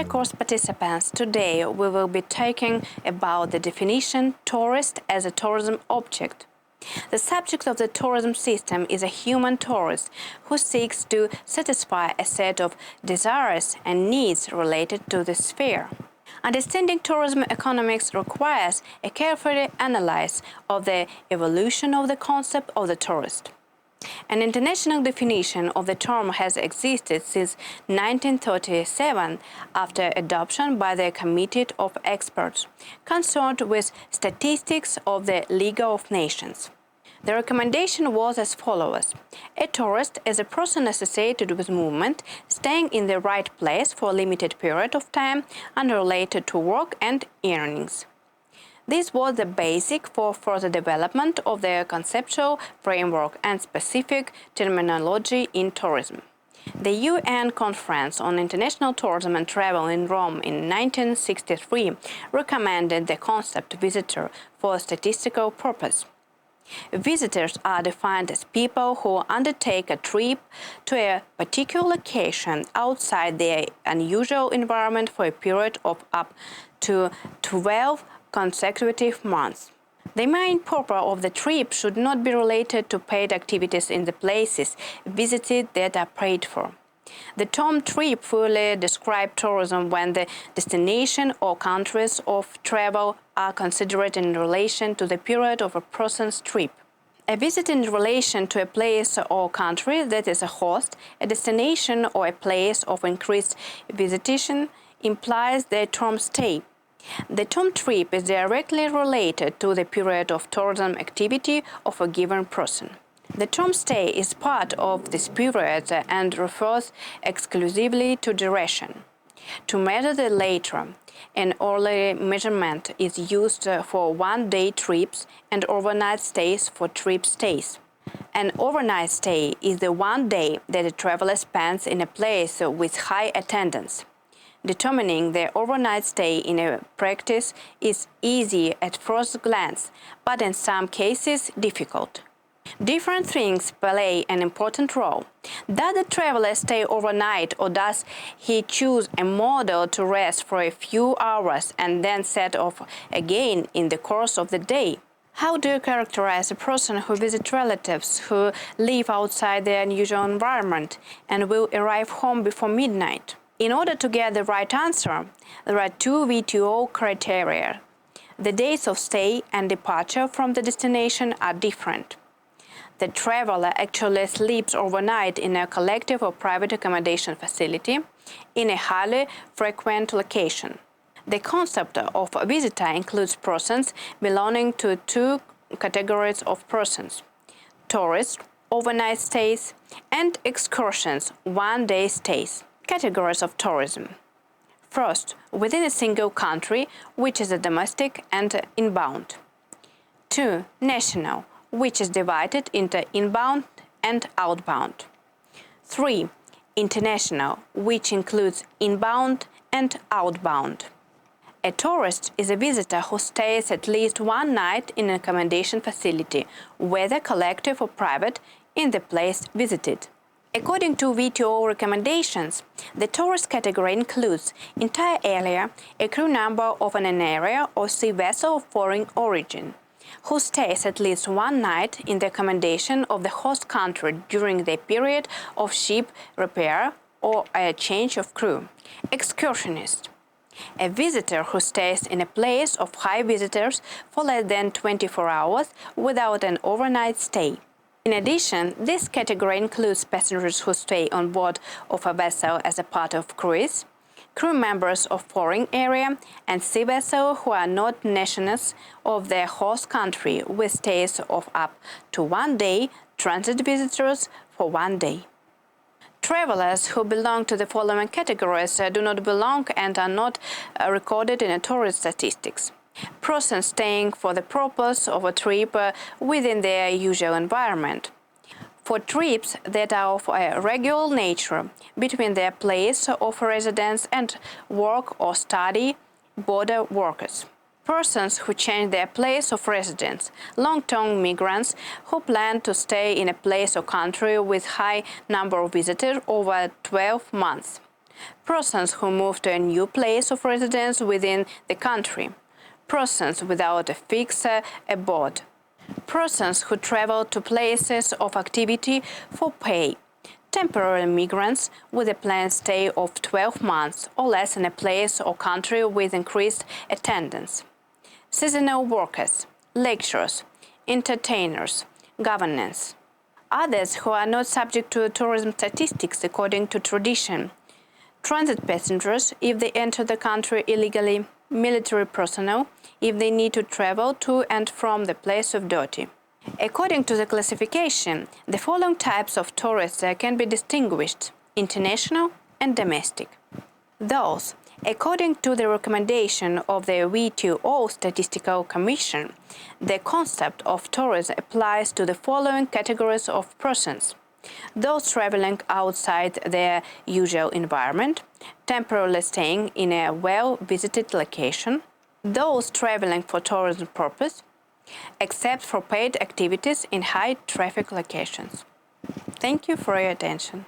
Dear course participants, today we will be talking about the definition tourist as a tourism object. The subject of the tourism system is a human tourist who seeks to satisfy a set of desires and needs related to the sphere. Understanding tourism economics requires a careful analysis of the evolution of the concept of the tourist. An international definition of the term has existed since 1937 after adoption by the Committee of Experts concerned with statistics of the League of Nations. The recommendation was as follows: a tourist is a person associated with movement, staying in the right place for a limited period of time, unrelated to work and earnings. This was the basic for further development of the conceptual framework and specific terminology in tourism. The UN Conference on International Tourism and Travel in Rome in 1963 recommended the concept visitor for a statistical purpose. Visitors are defined as people who undertake a trip to a particular location outside their unusual environment for a period of up to 12 consecutive months. The main purpose of the trip should not be related to paid activities in the places visited that are paid for. The term trip fully describes tourism when the destination or countries of travel are considered in relation to the period of a person's trip. A visit in relation to a place or country that is a host, a destination or a place of increased visitation implies the term stay. The term trip is directly related to the period of tourism activity of a given person. The term stay is part of this period and refers exclusively to duration. To measure the latter, an hourly measurement is used for one-day trips and overnight stays for trip stays. An overnight stay is the one day that a traveler spends in a place with high attendance. Determining the overnight stay in a practice is easy at first glance, but in some cases difficult. Different things play an important role. Does the traveler stay overnight, or does he choose a model to rest for a few hours and then set off again in the course of the day? How do you characterize a person who visits relatives who live outside their unusual environment and will arrive home before midnight? In order to get the right answer, there are two WTO criteria. The days of stay and departure from the destination are different. The traveler actually sleeps overnight in a collective or private accommodation facility in a highly frequent location. The concept of a visitor includes persons belonging to two categories of persons: tourists, overnight stays, and excursions, one-day stays. Categories of tourism. First, within a single country, which is a domestic and inbound. 2. National, which is divided into inbound and outbound. 3. International, which includes inbound and outbound. A tourist is a visitor who stays at least one night in an accommodation facility, whether collective or private, in the place visited. According to WTO recommendations, the tourist category includes entire area, a crew member of an area or sea vessel of foreign origin, who stays at least one night in the accommodation of the host country during the period of ship repair or a change of crew. Excursionist, a visitor who stays in a place of high visitors for less than 24 hours without an overnight stay. In addition, this category includes passengers who stay on board of a vessel as a part of cruise, crew members of foreign area, and sea vessel who are not nationals of their host country with stays of up to one day, transit visitors for one day. Travelers who belong to the following categories do not belong and are not recorded in tourist statistics. Persons staying for the purpose of a trip within their usual environment. For trips that are of a regular nature between their place of residence and work or study, border workers. Persons who change their place of residence, long-term migrants who plan to stay in a place or country with high number of visitors over 12 months. Persons who move to a new place of residence within the country. Persons without a fixed abode. Persons who travel to places of activity for pay. Temporary migrants with a planned stay of 12 months or less in a place or country with increased attendance. Seasonal workers, lecturers, entertainers, governance. Others who are not subject to tourism statistics according to tradition. Transit passengers if they enter the country illegally. Military personnel if they need to travel to and from the place of duty. According to the classification, the following types of tourists can be distinguished: international and domestic. Thus, according to the recommendation of the WTO Statistical Commission, the concept of tourism applies to the following categories of persons: those traveling outside their usual environment, temporarily staying in a well-visited location, those traveling for tourism purpose, except for paid activities in high-traffic locations. Thank you for your attention.